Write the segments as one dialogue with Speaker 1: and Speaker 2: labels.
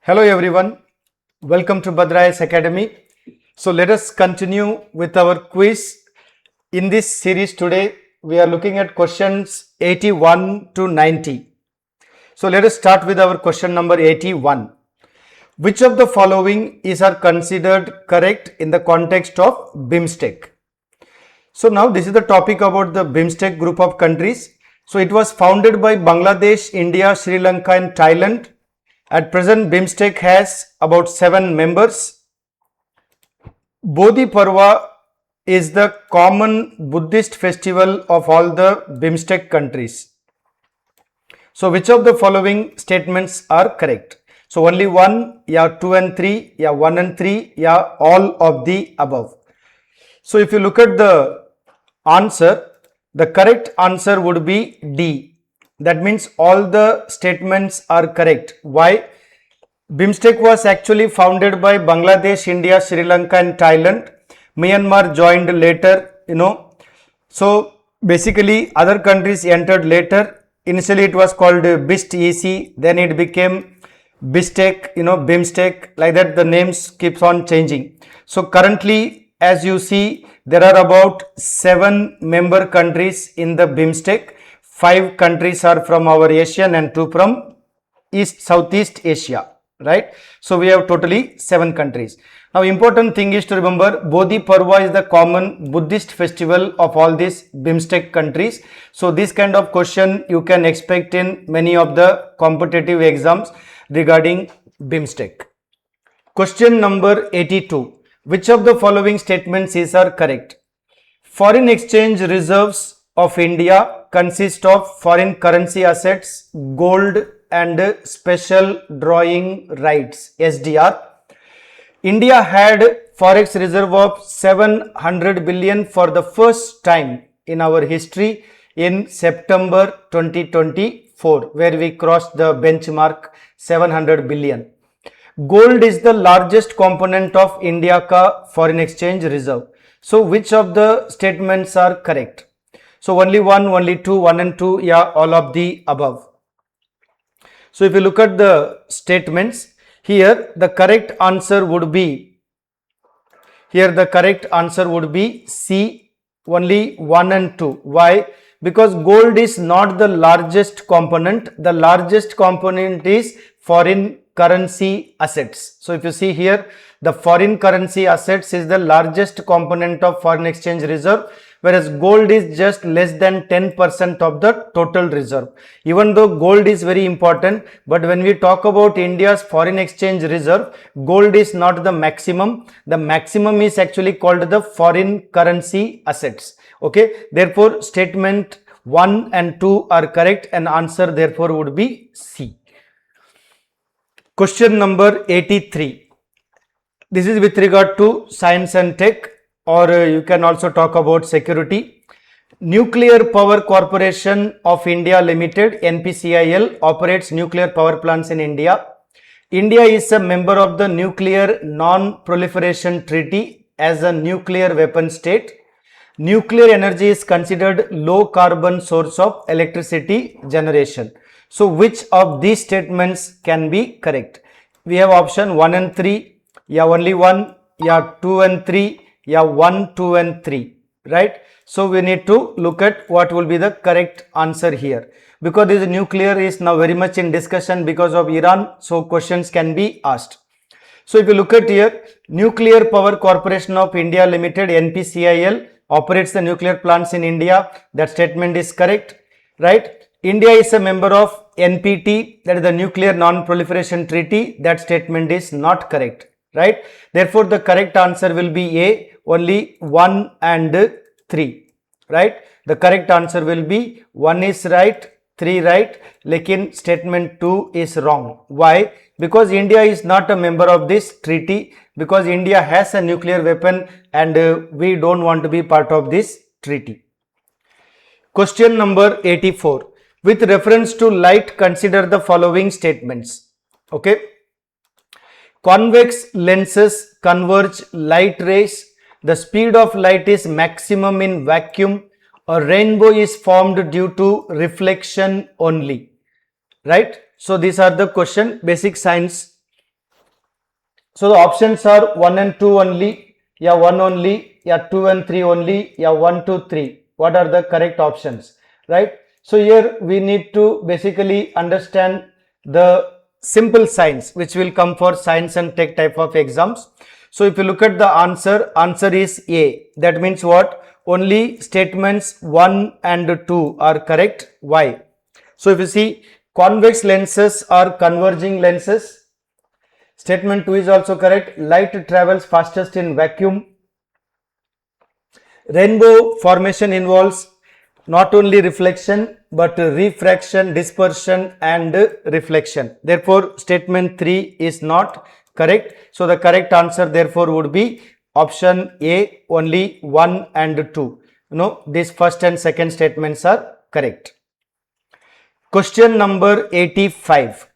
Speaker 1: Hello everyone, welcome to 𝗕𝗏𝗦𝗖 Academy. So let us continue with our quiz. In this series today, we are looking at questions 81 to 90. So let us start with our question number 81. Which of the following is considered correct in the context of 𝗏𝗏𝗡? So now this is the topic about the 𝗏𝗏𝗡 group of countries. So it was founded by Bangladesh, India, Sri Lanka and Thailand. At present, 𝗏𝗏𝗡 has about 7 members. 𝗕𝗏𝗦𝗖 is the common Buddhist festival of all the 𝗏𝗏𝗡 countries. So which of the following statements are correct? So only 1, yeah 2 and 3, yeah 1 and 3, yeah all of the above. So if you look at the answer, the correct answer would be D. That means all the statements are correct. Why? 𝗏𝗏𝗡 was actually founded by Bangladesh, India, Sri Lanka and Thailand. Myanmar joined later, So basically other countries entered later. Initially it was called 𝗏𝗏𝗏, then it became 𝗏𝗏𝗡, 𝗏𝗏𝗡, like that the names keeps on changing. So currently, as you see, there are about 7 member countries in the 𝗏𝗏𝗡. 5 countries are from our Asian and 2 from Southeast Asia, right? So we have totally 7 countries. Now important thing is to remember 𝗕𝗏𝗦𝗖 is the common Buddhist festival of all these 𝗏𝗏𝗡 countries. So this kind of question you can expect in many of the competitive exams regarding 𝗏𝗏𝗡. Question number 82. Which of the following statements are correct? Foreign exchange reserves of India consist of foreign currency assets, gold and special drawing rights, SDR. India had forex reserve of 700 billion for the first time in our history in September 2024, where we crossed the benchmark 700 billion. Gold is the largest component of India ka foreign exchange reserve. So which of the statements are correct? So only 1, only 2, 1 and 2, yeah all of the above. So if you look at the statements, here the correct answer would be, C, only 1 and 2. Why? Because gold is not the largest component. The largest component is foreign currency assets. So if you see here, the foreign currency assets is the largest component of foreign exchange reserve, whereas gold is just less than 10% of the total reserve. Even though gold is very important, but when we talk about India's foreign exchange reserve, gold is not the maximum. The maximum is actually called the foreign currency assets. Okay, therefore statement 1 and 2 are correct and answer therefore would be C. Question number 83. This is with regard to science and tech, or you can also talk about security. Nuclear Power Corporation of India Limited, NPCIL, operates nuclear power plants in India. India is a member of the Nuclear Non-Proliferation Treaty as a nuclear weapon state. Nuclear energy is considered low carbon source of electricity generation. So which of these statements can be correct? We have option 1 and 3, yeah only 1, yeah 2 and 3, yeah 1, 2 and 3, right? So we need to look at what will be the correct answer here, because this nuclear is now very much in discussion because of Iran, so questions can be asked. So if you look at here, Nuclear Power Corporation of India Limited, NPCIL, operates the nuclear plants in India. That statement is correct, right? India is a member of NPT, that is the Nuclear Non-Proliferation Treaty. That statement is not correct, right? Therefore the correct answer will be A, only 1 and 3, right? The correct answer will be 1 is right, 3 right, lekin statement 2 is wrong. Why? Because India is not a member of this treaty, because India has a nuclear weapon and we don't want to be part of this treaty. Question number 84. With reference to light, consider the following statements. Okay. Convex lenses converge light rays. The speed of light is maximum in vacuum. A rainbow is formed due to reflection only, right? So these are the question, basic science So the options are 1 and 2 only, yeah 1 only, yeah 2 and 3 only, yeah 1, 2, 3. What are the correct options, right? So here we need to basically understand the simple signs which will come for science and tech type of exams. So if you look at the answer is A. That means what? Only statements 1 and 2 are correct. Why? So if you see, convex lenses are converging lenses. Statement 2 is also correct. Light travels fastest in vacuum. Rainbow formation involves not only reflection but refraction, dispersion and reflection. Therefore, statement 3 is not correct. So, the correct answer therefore would be option A, only 1 and 2. No, these first and second statements are correct. Question number 85.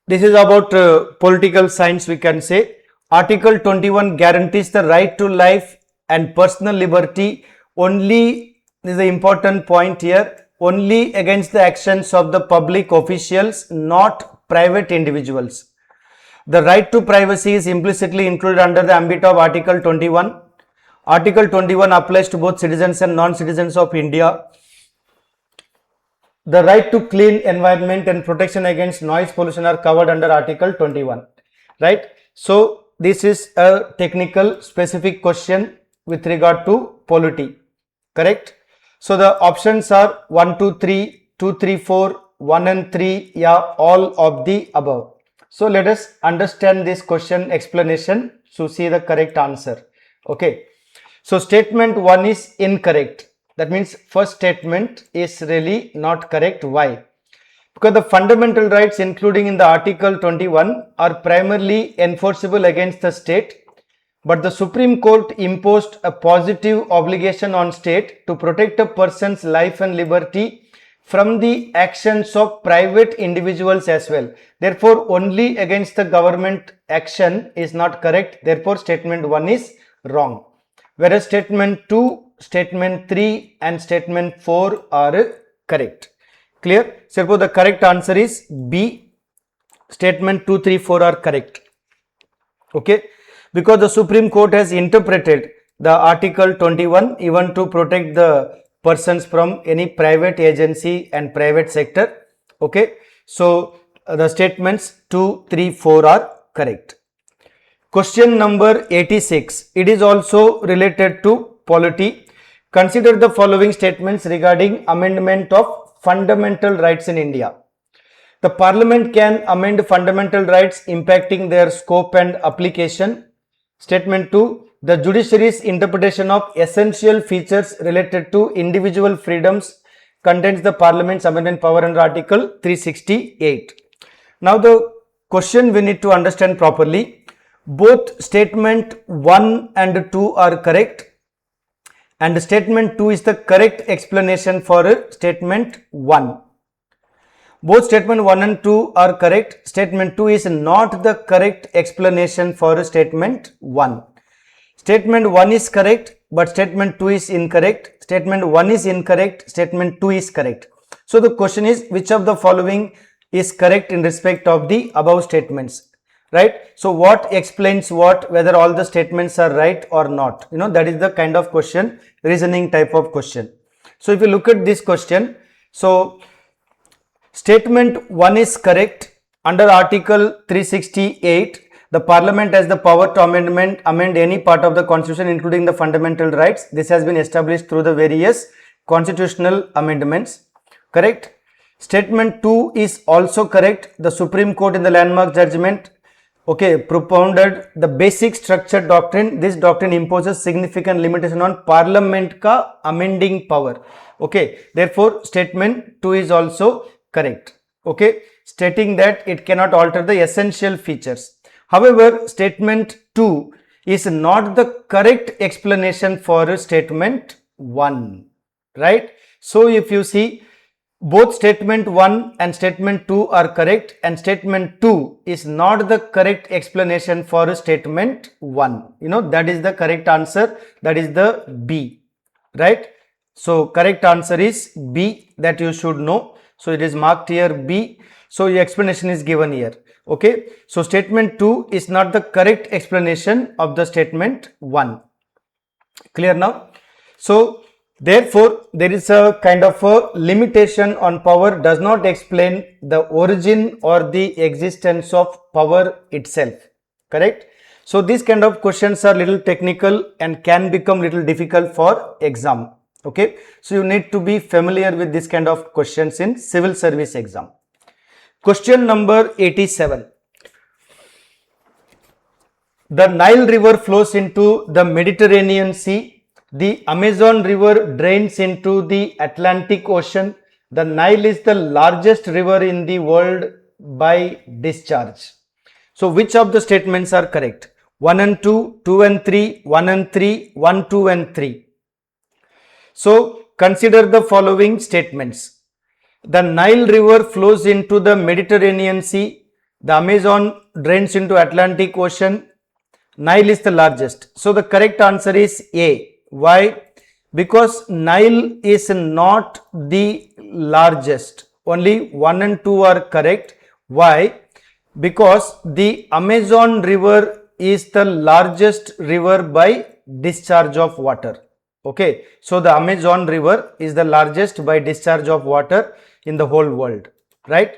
Speaker 1: This is about political science, we can say. Article 21 guarantees the right to life and personal liberty only, this is the important point here, only against the actions of the public officials, not private individuals. The right to privacy is implicitly included under the ambit of Article 21. Article 21 applies to both citizens and non-citizens of India. The right to clean environment and protection against noise pollution are covered under Article 21, right? So, this is a technical specific question with regard to polity, correct? So, the options are 1, 2, 3, 2, 3, 4, 1 and 3, yeah, all of the above. So, let us understand this question explanation to see the correct answer, okay? So, statement 1 is incorrect. That means first statement is really not correct. Why? Because the fundamental rights including in the Article 21 are primarily enforceable against the state, but the Supreme Court imposed a positive obligation on state to protect a person's life and liberty from the actions of private individuals as well. Therefore, only against the government action is not correct. Therefore, statement 1 is wrong. Whereas statement 2, statement 3 and statement 4 are correct. Clear? So, therefore, the correct answer is B. Statement 2, 3, 4 are correct. Okay. Because the Supreme Court has interpreted the Article 21 even to protect the persons from any private agency and private sector. Okay. So, the statements 2, 3, 4 are correct. Question number 86. It is also related to polity. Consider the following statements regarding amendment of fundamental rights in India. The Parliament can amend fundamental rights impacting their scope and application. Statement 2. The judiciary's interpretation of essential features related to individual freedoms contains the Parliament's amendment power under Article 368. Now, the question we need to understand properly. Both statement 1 and 2 are correct, and statement 2 is the correct explanation for statement 1. Both statement 1 and 2 are correct. Statement 2 is not the correct explanation for statement 1. Statement 1 is correct, but statement 2 is incorrect. Statement 1 is incorrect. Statement 2 is correct. So, the question is, which of the following is correct in respect of the above statements? Right? So, what explains what, whether all the statements are right or not? You know, that is the kind of question, reasoning type of question. So, if you look at this question, so statement 1 is correct. Under Article 368, the Parliament has the power to amend any part of the Constitution, including the fundamental rights. This has been established through the various constitutional amendments. Correct? Statement 2 is also correct. The Supreme Court in the landmark judgment propounded the basic structure doctrine. This doctrine imposes significant limitation on Parliament ka amending power. Therefore, statement 2 is also correct. Stating that it cannot alter the essential features. However, statement 2 is not the correct explanation for statement 1. Right? So, if you see, both statement 1 and statement 2 are correct, and statement 2 is not the correct explanation for statement 1. You know, that is the correct answer. That is the B. Right? So, correct answer is B, that you should know. So it is marked here B. So your explanation is given here. Okay. So statement 2 is not the correct explanation of the statement 1. Clear now? So therefore, there is a kind of a limitation on power does not explain the origin or the existence of power itself. Correct? So these kind of questions are little technical and can become little difficult for exam. Okay? So you need to be familiar with this kind of questions in civil service exam. Question number 87. The Nile River flows into the Mediterranean Sea. The Amazon River drains into the Atlantic Ocean. The Nile is the largest river in the world by discharge. So which of the statements are correct? 1 and 2, 2 and 3, 1 and 3, 1, 2 and 3. So consider the following statements. The Nile River flows into the Mediterranean Sea. The Amazon drains into Atlantic Ocean. Nile is the largest. So the correct answer is A. Why? Because Nile is not the largest. Only 1 and 2 are correct. Why? Because the Amazon River is the largest river by discharge of water. Okay. So the Amazon River is the largest by discharge of water in the whole world. Right?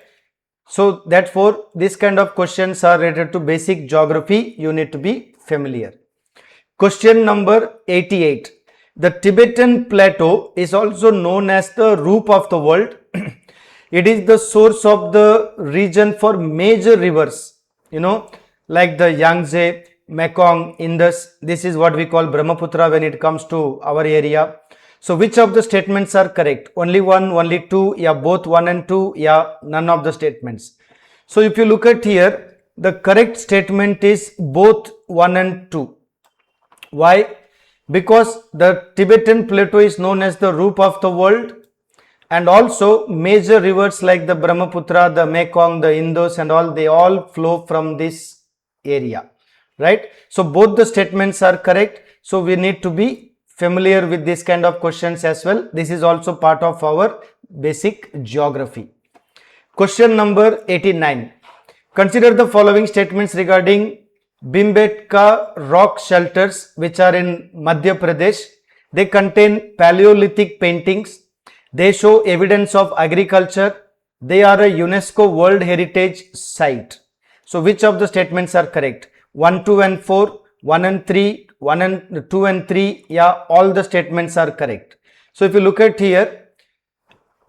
Speaker 1: So therefore, this kind of questions are related to basic geography. You need to be familiar. Question number 88. The Tibetan Plateau is also known as the roof of the world. It is the source of the region for major rivers, like the Yangtze, Mekong, Indus. This is what we call Brahmaputra when it comes to our area. So which of the statements are correct? Only 1, only 2, yeah, both 1 and 2, yeah, none of the statements. So if you look at here, the correct statement is both 1 and 2. Why? Because the Tibetan Plateau is known as the roof of the world, and also major rivers like the Brahmaputra, the Mekong, the Indus and all, they all flow from this area. Right? So both the statements are correct. So we need to be familiar with this kind of questions as well. This is also part of our basic geography. Question number 89. Consider the following statements regarding Bhimbetka rock shelters which are in Madhya Pradesh. They contain Paleolithic paintings. They show evidence of agriculture. They are a UNESCO World Heritage Site. So which of the statements are correct? 1, 2 and 4, 1 and 3, 1 and 2 and 3, yeah, all the statements are correct. So if you look at here,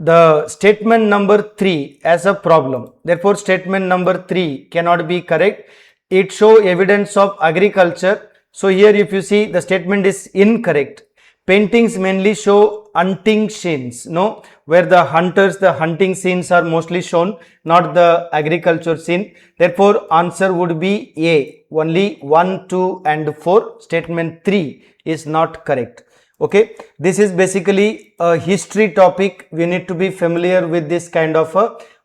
Speaker 1: the statement number 3 has a problem. Therefore, statement number 3 cannot be correct. It shows evidence of agriculture. So here if you see, the statement is incorrect. Paintings mainly show hunting scenes, where the hunting scenes are mostly shown, not the agriculture scene. Therefore, answer would be A. Only 1, 2 and 4. Statement 3 is not correct. Okay. This is basically a history topic. We need to be familiar with this kind of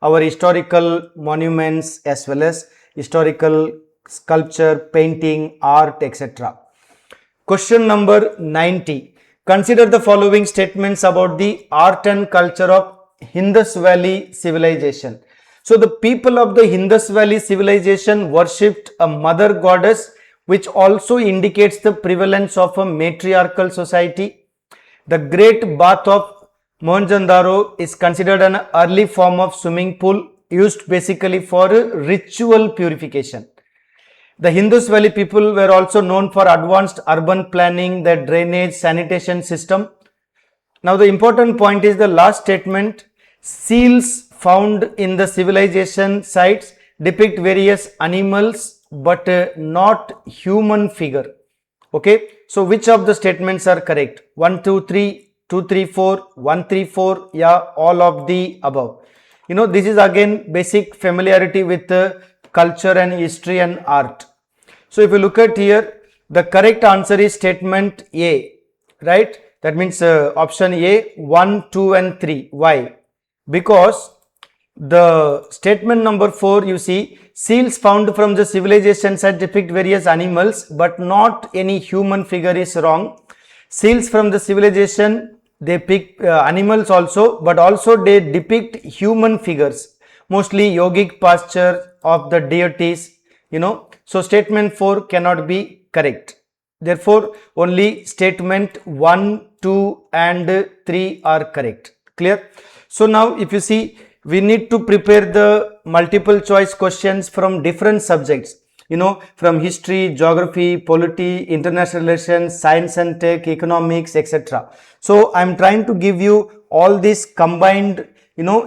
Speaker 1: our historical monuments as well as historical sculpture, painting, art, etc. Question number 90. Consider the following statements about the art and culture of Indus Valley civilization. So the people of the Indus Valley civilization worshipped a mother goddess, which also indicates the prevalence of a matriarchal society. The Great Bath of Mohenjo-daro is considered an early form of swimming pool used basically for ritual purification. The Indus Valley people were also known for advanced urban planning, the drainage, sanitation system. Now the important point is the last statement. Seals found in the civilization sites depict various animals but not human figure. Okay. So which of the statements are correct? 1, 2, 3, 2, 3, 4, 1, 3, 4. Yeah, all of the above. This is again basic familiarity with culture and history and art. So if you look at here, the correct answer is statement A, right? That means option A, 1, 2 and 3. Why? Because the statement number 4, you see, seals found from the civilization site depict various animals but not any human figure is wrong. Seals from the civilization they pick animals also, but also they depict human figures, mostly yogic posture of the deities, So statement 4 cannot be correct. Therefore, only statement 1, 2 and 3 are correct. Clear? So now if you see, we need to prepare the multiple choice questions from different subjects, from history, geography, polity, international relations, science and tech, economics, etc. So I am trying to give you all this combined,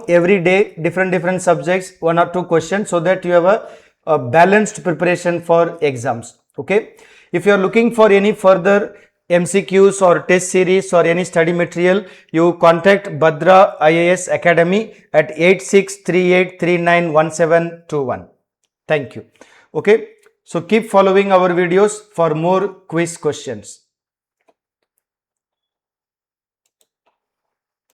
Speaker 1: every day different subjects, 1 or 2 questions, so that you have a balanced preparation for exams. Okay. If you are looking for any further MCQs or test series or any study material, you contact Bhadra IAS Academy at 8638391721. Thank you. Okay. So keep following our videos for more quiz questions.